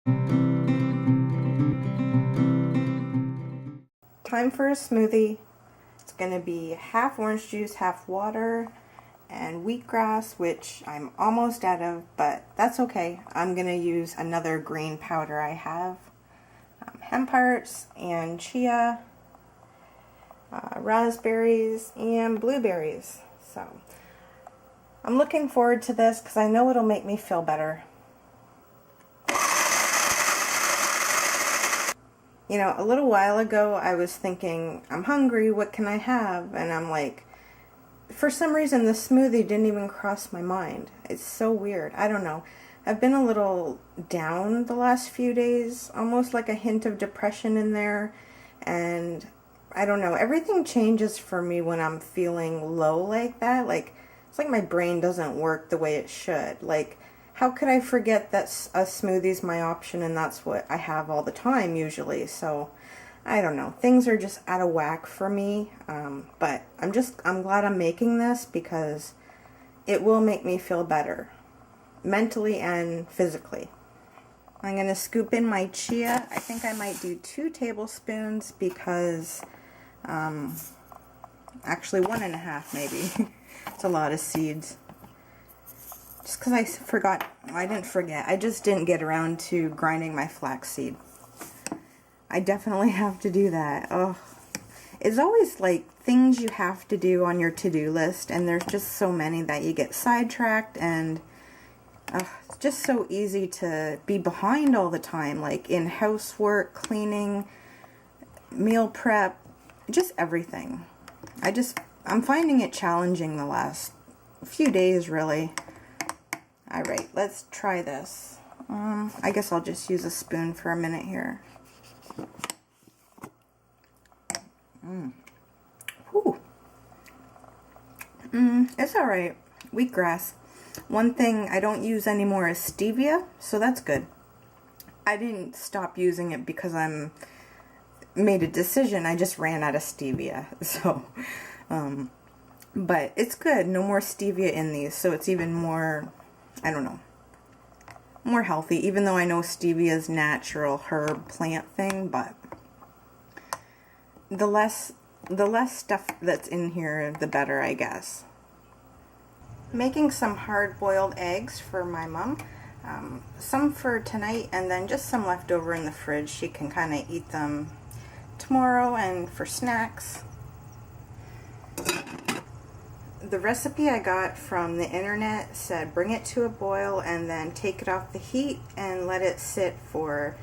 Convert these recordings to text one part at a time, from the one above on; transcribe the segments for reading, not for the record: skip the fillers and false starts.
Time for a smoothie. It's going to be half orange juice, half water, and wheatgrass, which I'm almost out of, but that's okay. I'm going to use another green powder I have. Hemp hearts and chia, raspberries and blueberries. So I'm looking forward to this because I know it'll make me feel better. You know, a little while ago I was thinking, I'm hungry, what can I have? And I'm like, for some reason the smoothie didn't even cross my mind. It's so weird. I don't know. I've been a little down the last few days, almost like a hint of depression in there. And I don't know, everything changes for me when I'm feeling low like that. Like, it's like my brain doesn't work the way it should. Like, how could I forget that a smoothie's my option and that's what I have all the time usually? So, I don't know. Things are just out of whack for me. But I'm glad I'm making this because it will make me feel better, mentally and physically. I'm going to scoop in my chia. I think I might do 2 tablespoons because, actually 1.5 maybe. It's a lot of seeds. Just because I forgot, I didn't forget, I just didn't get around to grinding my flaxseed. I definitely have to do that. Oh, it's always like things you have to do on your to-do list, and there's just so many that you get sidetracked, and it's just so easy to be behind all the time, like in housework, cleaning, meal prep, just everything. I'm finding it challenging the last few days, really. Alright, let's try this. I guess I'll just use a spoon for a minute here. Whew. It's alright. Wheatgrass. One thing I don't use anymore is stevia, so that's good. I didn't stop using it because I'm made a decision. I just ran out of stevia. So, but it's good. No more stevia in these, so it's even more, I don't know, more healthy, even though I know stevia is natural herb plant thing, but the less stuff that's in here, the better, I guess. Making some hard-boiled eggs for my mom. Some for tonight and then just some left over in the fridge. She can kind of eat them tomorrow and for snacks. The recipe I got from the internet said bring it to a boil and then take it off the heat and let it sit for,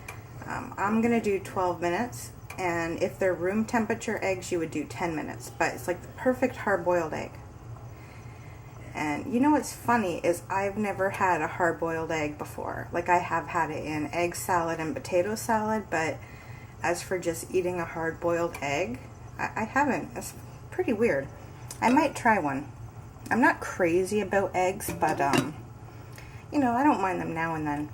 I'm going to do 12 minutes. And if they're room temperature eggs, you would do 10 minutes. But it's like the perfect hard-boiled egg. And you know what's funny is I've never had a hard-boiled egg before. Like, I have had it in egg salad and potato salad, but as for just eating a hard-boiled egg, I haven't. It's pretty weird. I might try one. I'm not crazy about eggs, but, you know, I don't mind them now and then.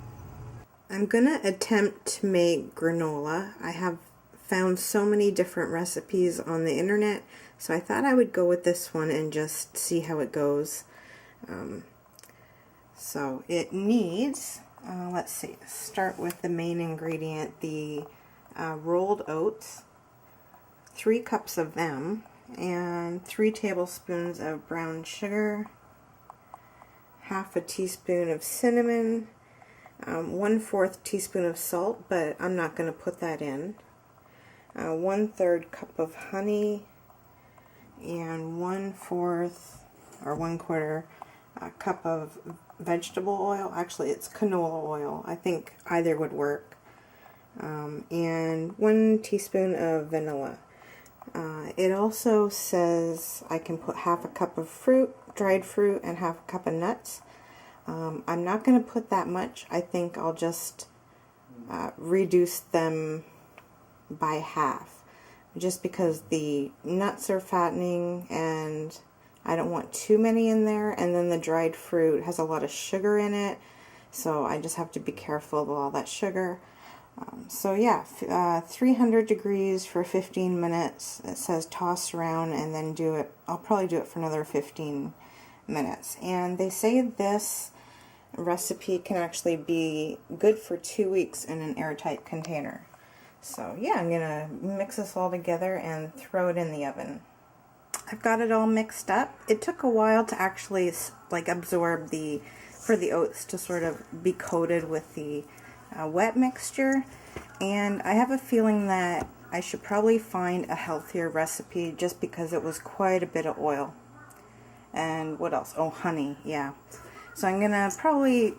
I'm gonna attempt to make granola. I have found so many different recipes on the internet, so I thought I would go with this one and just see how it goes. So it needs, let's see, start with the main ingredient, the rolled oats, 3 cups of them, and 3 tablespoons of brown sugar, half a teaspoon of cinnamon, 1/4 teaspoon of salt, but I'm not going to put that in, 1/3 cup of honey, and 1/4 or 1/4 cup of vegetable oil. Actually, it's canola oil. I think either would work. And 1 teaspoon of vanilla. It also says I can put half a cup of fruit, dried fruit, and half a cup of nuts. I'm not going to put that much. I think I'll just reduce them by half, just because the nuts are fattening and I don't want too many in there, and then the dried fruit has a lot of sugar in it, so I just have to be careful of all that sugar. So yeah, 300 degrees for 15 minutes. It says toss around and then I'll probably do it for another 15 minutes. And they say this recipe can actually be good for 2 weeks in an airtight container. So yeah, I'm gonna mix this all together and throw it in the oven. I've got it all mixed up. It took a while to actually like absorb for the oats to sort of be coated with the wet mixture, and I have a feeling that I should probably find a healthier recipe just because it was quite a bit of oil. And what else? Oh, honey, yeah. So I'm gonna probably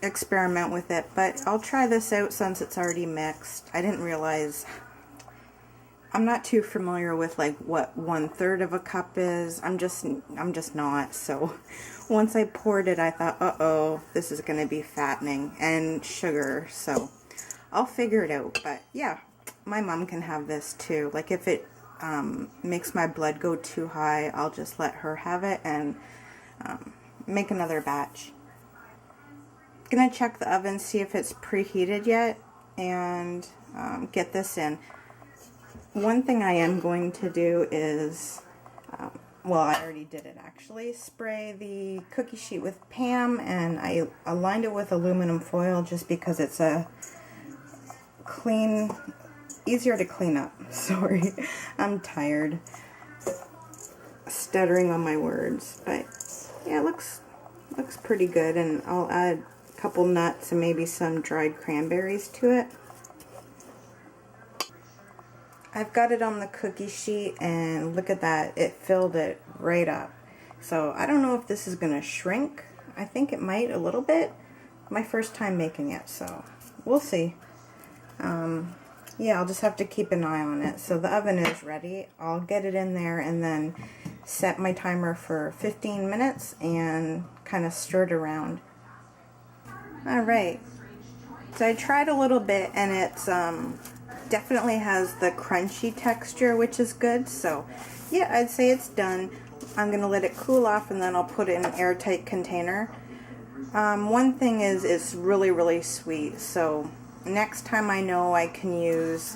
experiment with it, but I'll try this out since it's already mixed. I didn't realize, I'm not too familiar with like what 1/3 of a cup is. I'm just not. So once I poured it, I thought, uh-oh, this is gonna be fattening and sugar. So I'll figure it out. But yeah, my mom can have this too. Like if it makes my blood go too high, I'll just let her have it and make another batch. Gonna check the oven, see if it's preheated yet, and get this in. One thing I am going to do is, well, I already did it actually, spray the cookie sheet with Pam, and I aligned it with aluminum foil just because it's a easier to clean up. Sorry, I'm tired, stuttering on my words, but yeah, it looks pretty good, and I'll add a couple nuts and maybe some dried cranberries to it. I've got it on the cookie sheet, and look at that, it filled it right up. So I don't know if this is going to shrink. I think it might a little bit. My first time making it, so we'll see. Yeah, I'll just have to keep an eye on it. So the oven is ready. I'll get it in there and then set my timer for 15 minutes and kind of stir it around. Alright, so I tried a little bit, and it's definitely has the crunchy texture, which is good. So yeah, I'd say it's done. I'm gonna let it cool off, and then I'll put it in an airtight container. One thing is it's really sweet, so next time I know I can use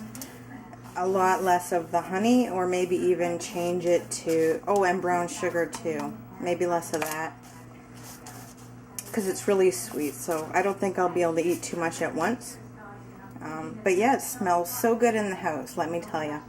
a lot less of the honey, or maybe even change it to, oh, and brown sugar too, maybe less of that, because it's really sweet. So I don't think I'll be able to eat too much at once. But yeah, it smells so good in the house, let me tell you.